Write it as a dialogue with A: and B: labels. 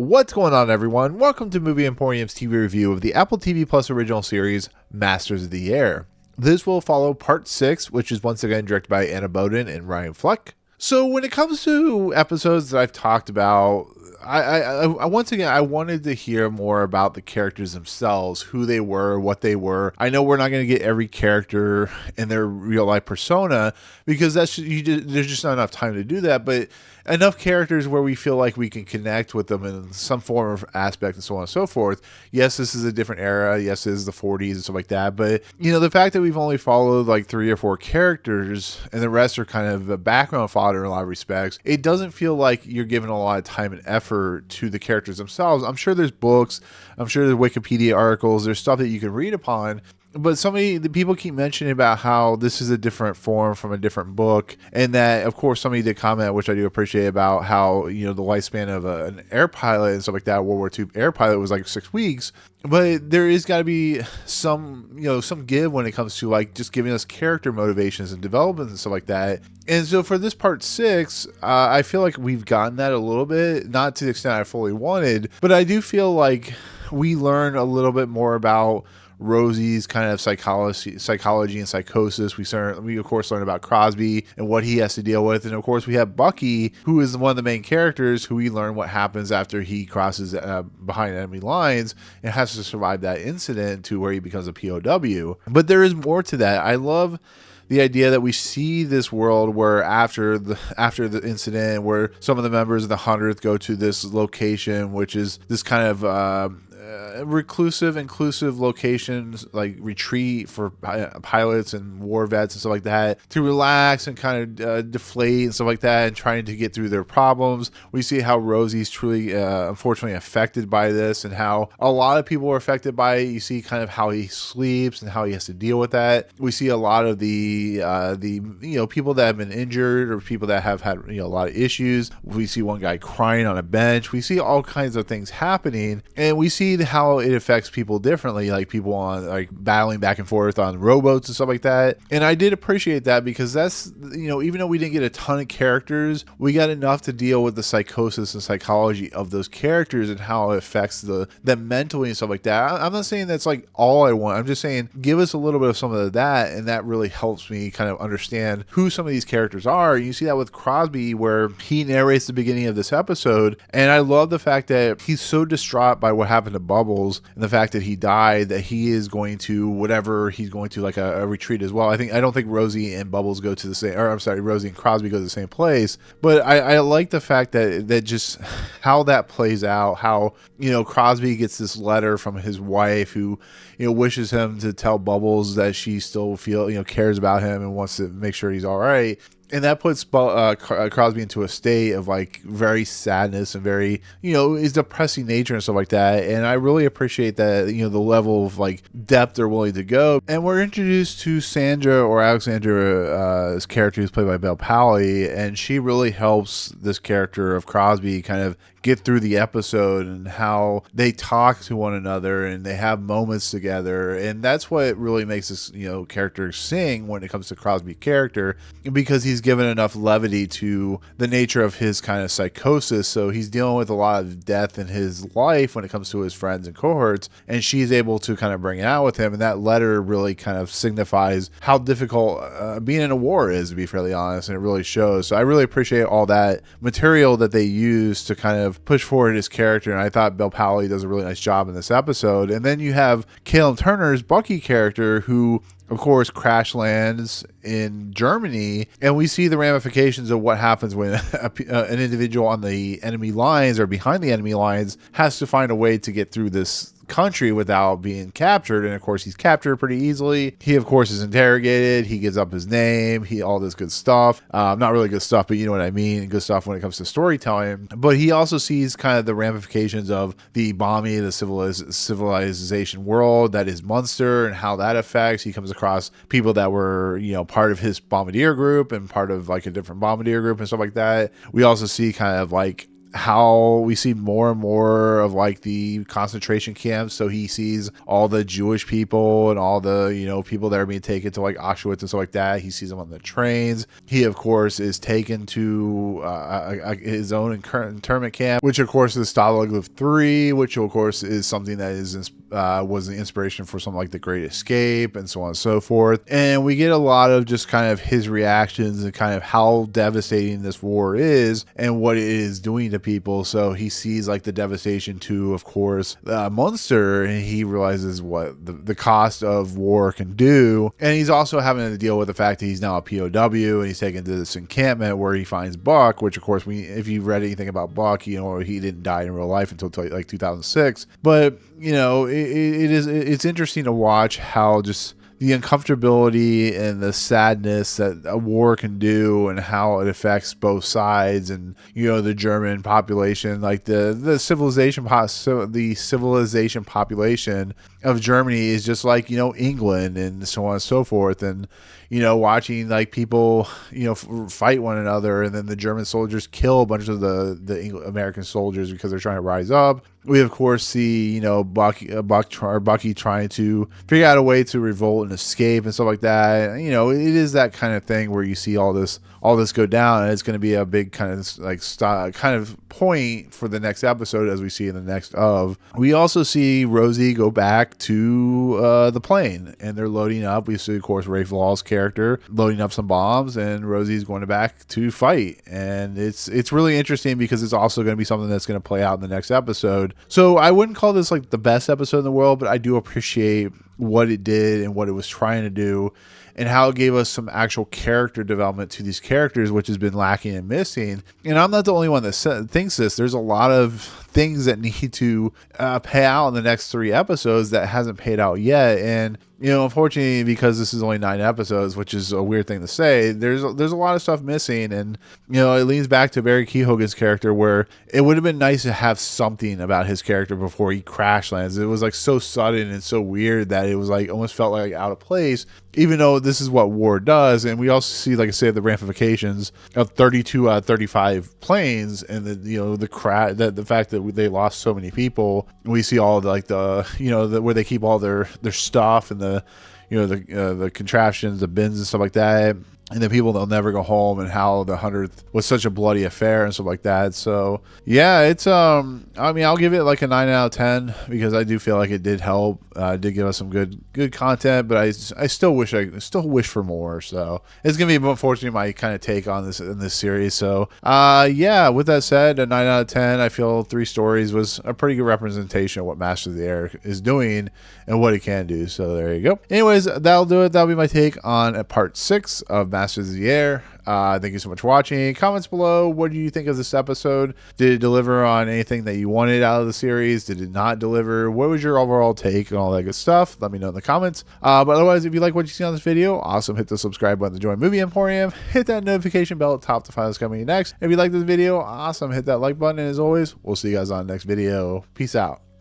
A: What's going on, everyone? Welcome to Movie Emporium's TV review of the Apple TV Plus original series, Masters of the Air. This will follow part 6, which is once again directed by Bodin and Ryan Fleck. So when it comes to episodes that I've talked about, I once again, I wanted to hear more about the characters themselves, who they were, what they were. I know we're not going to get every character in their real life persona because there's just not enough time to do that, but enough characters where we feel like we can connect with them in some form of aspect and so on and so forth. Yes, this is a different era. Yes, this is the 40s and stuff like that. But, the fact that we've only followed like 3 or 4 characters and the rest are kind of a background fodder in a lot of respects, it doesn't feel like you're giving a lot of time and effort to the characters themselves. I'm sure there's books. I'm sure there's Wikipedia articles. There's stuff that you can read upon. But the people keep mentioning about how this is a different form from a different book, and that, of course, somebody did comment, which I do appreciate, about how, the lifespan of an air pilot and stuff like that, World War II air pilot, was like 6 weeks. But there is got to be some give when it comes to like just giving us character motivations and development and stuff like that. And so for this part 6, I feel like we've gotten that a little bit, not to the extent I fully wanted, but I do feel like we learn a little bit more about Rosie's kind of psychology and psychosis. We of course learn about Crosby and what he has to deal with, and of course we have Bucky, who is one of the main characters, who we learn what happens after he crosses behind enemy lines and has to survive that incident to where he becomes a POW. But there is more to that. I love the idea that we see this world where after the incident, where some of the members of the 100th go to this location, which is this kind of reclusive, inclusive locations, like retreat for pilots and war vets and stuff like that, to relax and kind of deflate and stuff like that, and trying to get through their problems. We see how Rosie's truly unfortunately affected by this, and how a lot of people are affected by it. You see kind of how he sleeps and how he has to deal with that. We see a lot of the people that have been injured or people that have had a lot of issues. We see one guy crying on a bench. We see all kinds of things happening, and we see how it affects people differently, like people on like battling back and forth on rowboats and stuff like that. And I did appreciate that, because that's, even though we didn't get a ton of characters, we got enough to deal with the psychosis and psychology of those characters and how it affects them mentally and stuff like that. I'm not saying that's like all I want. I'm just saying give us a little bit of some of that, and that really helps me kind of understand who some of these characters are. You see that with Crosby, where he narrates the beginning of this episode, and I love the fact that he's so distraught by what happened to Bubbles and the fact that he died, that he is going to like a retreat as well. I don't think Rosie and Bubbles go to the same, or I'm sorry, Rosie and Crosby go to the same place. But I like the fact that just how that plays out, how, Crosby gets this letter from his wife who, wishes him to tell Bubbles that she still cares about him and wants to make sure he's all right. And that puts Crosby into a state of like very sadness and very, his depressing nature and stuff like that. And I really appreciate that, the level of like depth they're willing to go. And we're introduced to Sandra, or Alexandra's character, who's played by Bel Powley, and she really helps this character of Crosby kind of get through the episode, and how they talk to one another and they have moments together. And that's what really makes this, character sing when it comes to Crosby's character, because he's given enough levity to the nature of his kind of psychosis. So he's dealing with a lot of death in his life when it comes to his friends and cohorts, and she's able to kind of bring it out with him. And that letter really kind of signifies how difficult being in a war is, to be fairly honest, and it really shows. So I really appreciate all that material that they use to kind of push forward his character, and I thought Bel Powley does a really nice job in this episode. And then you have Callum Turner's Bucky character, who of course crash lands in Germany, and we see the ramifications of what happens when an individual on the enemy lines or behind the enemy lines has to find a way to get through this country without being captured. And of course he's captured pretty easily. He of course is interrogated. He gives up his name, all this good stuff, not really good stuff, but you know what I mean, good stuff when it comes to storytelling. But he also sees kind of the ramifications of the bombing of the civilization world that is Munster, and how that affects. He comes across people that were part of his bombardier group and part of like a different bombardier group and stuff like that. We also see kind of like how we see more and more of like the concentration camps. So he sees all the Jewish people and all the, you know, people that are being taken to like Auschwitz and stuff like that. He sees them on the trains. He of course is taken to his own internment camp, which of course is Stalag 3, which of course is something that was the inspiration for something like The Great Escape and so on and so forth. And we get a lot of just kind of his reactions and kind of how devastating this war is and what it is doing to people. So he sees like the devastation to, of course, Munster, and he realizes what the cost of war can do. And he's also having to deal with the fact that he's now a POW and he's taken to this encampment where he finds Buck, which of course, if you've read anything about Buck, you know, he didn't die in real life until like 2006. But, you know, it's interesting to watch how just the uncomfortability and the sadness that a war can do and how it affects both sides. And, you know, the German population, like the civilization population of Germany is just like, you know, England and so on and so forth. And, you know, watching like people, you know, fight one another, and then the German soldiers kill a bunch of the American soldiers because they're trying to rise up. We of course see, you know, Bucky trying to figure out a way to revolt and escape and stuff like that. You know, it is that kind of thing where you see all this go down, and it's going to be a big kind of like kind of point for the next episode, as we see in the next of. We also see Rosie go back to the plane, and they're loading up. We see, of course, Rafe Law's character loading up some bombs, and Rosie's going back to fight. And it's really interesting because it's also going to be something that's going to play out in the next episode. So I wouldn't call this like the best episode in the world, but I do appreciate what it did and what it was trying to do, and how it gave us some actual character development to these characters, which has been lacking and missing. And I'm not the only one that thinks this. There's a lot of things that need to pay out in the next 3 episodes that hasn't paid out yet. And, you know, unfortunately, because this is only 9 episodes, which is a weird thing to say, there's a lot of stuff missing. And, you know, it leans back to Barry Keoghan's character, where it would have been nice to have something about his character before he crash lands. It was like so sudden and so weird that it was like almost felt like out of place, even though this is what war does. And we also see, like I said, the ramifications of 32 out of 35 planes, and the, you know, the fact that they lost so many people. We see all where they keep all their stuff, and the, you know, the contraptions, the bins and stuff like that. And the people that'll never go home, and how the 100th was such a bloody affair and stuff like that. So yeah, it's I mean, I'll give it like a 9 out of 10 because I do feel like it did help. It did give us some good content, but I still wish for more. So it's gonna be, unfortunately, my kind of take on this in this series. So yeah, with that said, a 9 out of 10. I feel 3 stories was a pretty good representation of what Masters of the Air is doing and what it can do. So there you go. Anyways, that'll do it. That'll be my take on part 6 of Masters of the Air. Thank you so much for watching. Comments below. What do you think of this episode? Did it deliver on anything that you wanted out of the series? Did it not deliver? What was your overall take and all that good stuff? Let me know in the comments. But otherwise, if you like what you see on this video, awesome. Hit the subscribe button to join Movie Emporium. Hit that notification bell at top to find what's coming next. If you like this video, awesome. Hit that like button. And as always, we'll see you guys on the next video. Peace out.